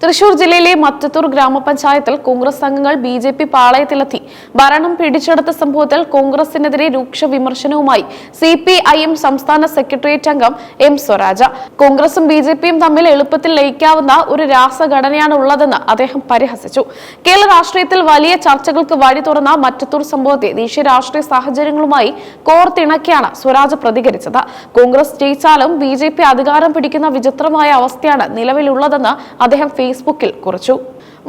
തൃശൂർ ജില്ലയിലെ മറ്റത്തൂർ ഗ്രാമപഞ്ചായത്തിൽ കോൺഗ്രസ് അംഗങ്ങൾ ബി.ജെ.പി. പാളയത്തിലെത്തി ഭരണം പിടിച്ചെടുത്ത സംഭവത്തിൽ കോൺഗ്രസിനെതിരെ രൂക്ഷ വിമർശനവുമായി CPIM സംസ്ഥാന സെക്രട്ടേറിയറ്റ് അംഗം M. സ്വരാജ. കോൺഗ്രസും ബി.ജെ.പിയും തമ്മിൽ എളുപ്പത്തിൽ ലയിക്കാവുന്ന ഒരു രാസഘടനയാണ് ഉള്ളതെന്ന് അദ്ദേഹം പരിഹസിച്ചു. കേരള രാഷ്ട്രീയത്തിൽ വലിയ ചർച്ചകൾക്ക് വഴി തുറന്ന മറ്റത്തൂർ സംഭവത്തെ ദേശീയ രാഷ്ട്രീയ സാഹചര്യങ്ങളുമായി കോർത്തിണക്കിയാണ് സ്വരാജ് പ്രതികരിച്ചത്. കോൺഗ്രസ് ജയിച്ചാലും ബി.ജെ.പി. അധികാരം പിടിക്കുന്ന വിചിത്രമായ അവസ്ഥയാണ് നിലവിലുള്ളതെന്ന് അദ്ദേഹം ഫേസ്ബുക്കിൽ കുറിച്ചു.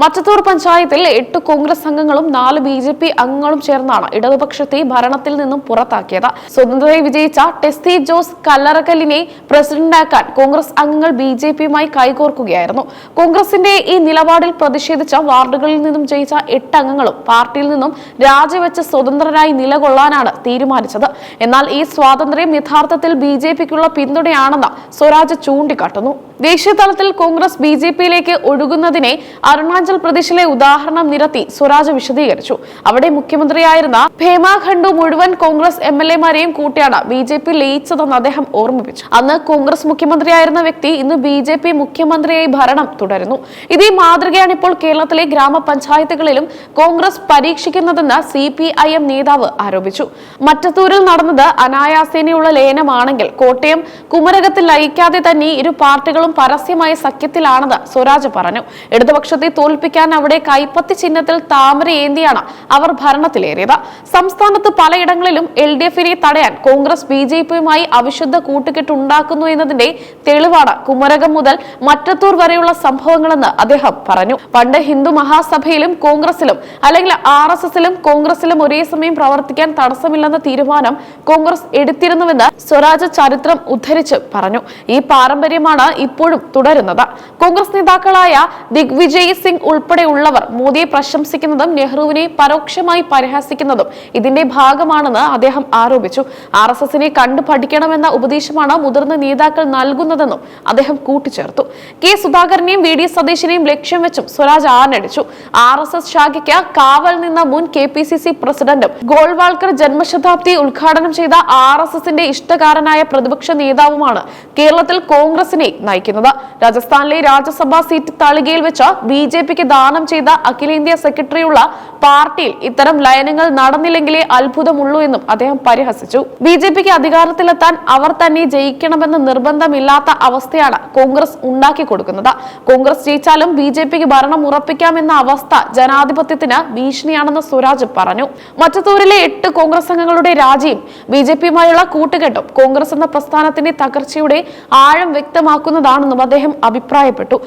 മറ്റത്തൂർ പഞ്ചായത്തിൽ 8 കോൺഗ്രസ് അംഗങ്ങളും 4 ബി.ജെ.പി. അംഗങ്ങളും ചേർന്നാണ് ഇടതുപക്ഷത്തെ ഭരണത്തിൽ നിന്നും പുറത്താക്കിയത്. സ്വതന്ത്രമായി വിജയിച്ച ടെസ്റ്റി ജോസ് കല്ലറക്കലിനെ പ്രസിഡന്റാക്കാൻ കോൺഗ്രസ് അംഗങ്ങൾ ബി.ജെ.പിയുമായി കൈകോർക്കുകയായിരുന്നു. കോൺഗ്രസിന്റെ ഈ നിലപാടിൽ പ്രതിഷേധിച്ച വാർഡുകളിൽ നിന്നും ജയിച്ച 8 അംഗങ്ങളും പാർട്ടിയിൽ നിന്നും രാജിവെച്ച് സ്വതന്ത്രരായി നിലകൊള്ളാനാണ് തീരുമാനിച്ചത്. എന്നാൽ ഈ സ്വാതന്ത്ര്യം യഥാർത്ഥത്തിൽ ബി.ജെ.പിക്കുള്ള പിന്തുണയാണെന്ന് സ്വരാജ് ചൂണ്ടിക്കാട്ടുന്നു. ദേശീയ തലത്തിൽ കോൺഗ്രസ് ബി.ജെ.പിയിലേക്ക് ഒഴുകുന്നതിനെ അരുണാചൽ പ്രദേശിലെ ഉദാഹരണം നിരത്തി സ്വരാജ് വിശദീകരിച്ചു. അവിടെ മുഖ്യമന്ത്രിയായിരുന്ന ഭേമ ഖണ്ഡു മുഴുവൻ കോൺഗ്രസ് MLA-മാരെയും കൂട്ടിയാണ് ബി.ജെ.പി. ലയിച്ചതെന്ന് അദ്ദേഹം ഓർമ്മിപ്പിച്ചു. അന്ന് കോൺഗ്രസ് മുഖ്യമന്ത്രിയായിരുന്ന വ്യക്തി ഇന്ന് ബി.ജെ.പി. മുഖ്യമന്ത്രിയായി ഭരണം തുടരുന്നു. ഇതേ മാതൃകയാണ് ഇപ്പോൾ കേരളത്തിലെ ഗ്രാമപഞ്ചായത്തുകളിലും കോൺഗ്രസ് പരീക്ഷിക്കുന്നതെന്ന് CPIM നേതാവ് ആരോപിച്ചു. മറ്റത്തൂരിൽ നടന്നത് അനായാസേനയുള്ള ലയനമാണെങ്കിൽ കോട്ടയം കുമരകത്തിൽ ലയിക്കാതെ തന്നെ ഇരു പാർട്ടികളും പരസ്യമായ സഖ്യത്തിലാണെന്ന് സ്വരാജ് പറഞ്ഞു. ഇടതുപക്ഷത്തെ തോൽപ്പിക്കാൻ അവിടെ കൈപ്പത്തി ചിഹ്നത്തിൽ താമര ഏന്തിയാണ് അവർ ഭരണത്തിലേറിയത്. സംസ്ഥാനത്ത് പലയിടങ്ങളിലും LDF-നെ തടയാൻ കോൺഗ്രസ് ബി.ജെ.പിയുമായി അവിശുദ്ധ കൂട്ടുകെട്ടുണ്ടാക്കുന്നു എന്നതിന്റെ തെളിവാണ് കുമരകം മുതൽ മറ്റത്തൂർ വരെയുള്ള സംഭവങ്ങളെന്ന് അദ്ദേഹം പറഞ്ഞു. പണ്ട് ഹിന്ദു മഹാസഭയിലും കോൺഗ്രസിലും അല്ലെങ്കിൽ RSSലും കോൺഗ്രസിലും ഒരേ സമയം പ്രവർത്തിക്കാൻ തടസ്സമില്ലെന്ന തീരുമാനം കോൺഗ്രസ് എടുത്തിരുന്നുവെന്ന് സ്വരാജ് ചരിത്രം ഉദ്ധരിച്ച് പറഞ്ഞു. ഈ പാരമ്പര്യമാണ് ഇപ്പോഴും തുടരുന്നത്. കോൺഗ്രസ് നേതാക്കളായ ദിഗ്വിജയ് സിംഗ് ഉൾപ്പെടെയുള്ളവർ മോദിയെ പ്രശംസിക്കുന്നതും നെഹ്റുവിനെ പരോക്ഷമായി പരിഹസിക്കുന്നതും ഇതിന്റെ ഭാഗമാണെന്ന് അദ്ദേഹം ആരോപിച്ചു. RSSനെ കണ്ടു പഠിക്കണമെന്ന ഉപദേശമാണ് മുതിർന്ന നേതാക്കൾ നൽകുന്നതെന്നും അദ്ദേഹം കൂട്ടിച്ചേർത്തു. K. സുധാകരനെയും VD സതീശനെയും ലക്ഷ്യം വെച്ചും സ്വരാജ് ആഞ്ഞടിച്ചു. RSS ശാഖയ്ക്ക് കാവൽ നിന്ന മുൻ KPCC പ്രസിഡന്റും ഗോൾവാൾക്കർ ജന്മശതാബ്ദി ഉദ്ഘാടനം ചെയ്ത RSSന്റെ ഇഷ്ടകാരനായ പ്രതിപക്ഷ നേതാവുമാണ് കേരളത്തിൽ കോൺഗ്രസിനെ നയിക്കുന്നത്. രാജസ്ഥാനിലെ രാജ്യസഭാ സീറ്റ് തളികയിൽ വെച്ച് ബി.ജെ.പിക്ക് ദാനം ചെയ്ത അഖിലേന്ത്യാ സെക്രട്ടറിയുള്ള പാർട്ടിയിൽ ഇത്തരം ലയനങ്ങൾ നടന്നില്ലെങ്കിലേ അത്ഭുതമുള്ളൂ എന്നും അദ്ദേഹം പരിഹസിച്ചു. ബി.ജെ.പിക്ക് അധികാരത്തിലെത്താൻ അവർ തന്നെ ജയിക്കണമെന്ന് നിർബന്ധമില്ലാത്ത അവസ്ഥയാണ് കോൺഗ്രസ് ഉണ്ടാക്കി കൊടുക്കുന്നത്. കോൺഗ്രസ് ജയിച്ചാലും ബി.ജെ.പിക്ക് ഭരണം ഉറപ്പിക്കാമെന്ന അവസ്ഥ ജനാധിപത്യത്തിന് ഭീഷണിയാണെന്ന് സ്വരാജ് പറഞ്ഞു. മറ്റത്തൂരിലെ 8 കോൺഗ്രസ് അംഗങ്ങളുടെ രാജിയും ബി.ജെ.പിയുമായുള്ള കൂട്ടുകെട്ടും കോൺഗ്രസ് എന്ന പ്രസ്ഥാനത്തിന്റെ തകർച്ചയുടെ ആഴം വ്യക്തമാക്കുന്നതാണെന്നും അദ്ദേഹം അഭിപ്രായപ്പെട്ടു.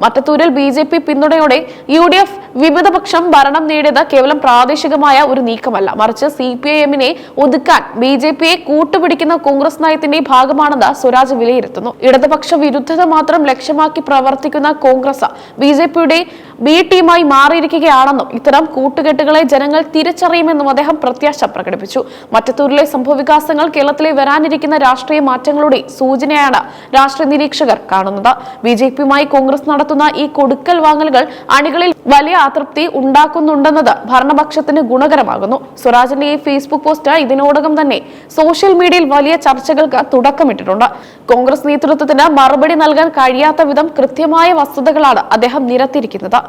മറ്റത്തൂരിൽ ബി.ജെ.പി. പിന്തുണയോടെ UDF വിമതപക്ഷം ഭരണം നേടിയത് കേവലം പ്രാദേശികമായ ഒരു നീക്കമല്ല, മറിച്ച് CPIM-നെ ഒതുക്കാൻ ബി.ജെ.പിയെ കൂട്ടുപിടിക്കുന്ന കോൺഗ്രസ് നയത്തിന്റെ ഭാഗമാണെന്ന് സ്വരാജ് വിലയിരുത്തുന്നു. ഇടതുപക്ഷ വിരുദ്ധത മാത്രം ലക്ഷ്യമാക്കി പ്രവർത്തിക്കുന്ന കോൺഗ്രസ് ബി.ജെ.പിയുടെ B ടീമായി മാറിയിരിക്കുകയാണെന്നും ഇത്തരം കൂട്ടുകെട്ടുകളെ ജനങ്ങൾ തിരിച്ചറിയുമെന്നും അദ്ദേഹം പ്രത്യാശ പ്രകടിപ്പിച്ചു. മറ്റത്തൂരിലെ സംഭവവികാസങ്ങൾ കേരളത്തിലെ വരാനിരിക്കുന്ന രാഷ്ട്രീയ മാറ്റങ്ങളുടെ സൂചനയാണ് രാഷ്ട്രീയ നിരീക്ഷകർ കാണുന്നത്. ബി.ജെ.പിയുമായി കോൺഗ്രസ് നടത്തുന്ന ഈ കൊടുക്കൽ വാങ്ങലുകൾ അണികളിൽ വലിയ അതൃപ്തി ഉണ്ടാക്കുന്നുണ്ടെന്നത് ഭരണപക്ഷത്തിന് ഗുണകരമാകുന്നു. സ്വരാജിന്റെ ഈ ഫേസ്ബുക്ക് പോസ്റ്റ് ഇതിനോടകം തന്നെ സോഷ്യൽ മീഡിയയിൽ വലിയ ചർച്ചകൾക്ക് തുടക്കമിട്ടിട്ടുണ്ട്. കോൺഗ്രസ് നേതൃത്വത്തിന് മറുപടി നൽകാൻ കഴിയാത്ത വിധം കൃത്യമായ വസ്തുതകളാണ് അദ്ദേഹം നിരത്തിയിരിക്കുന്നത്.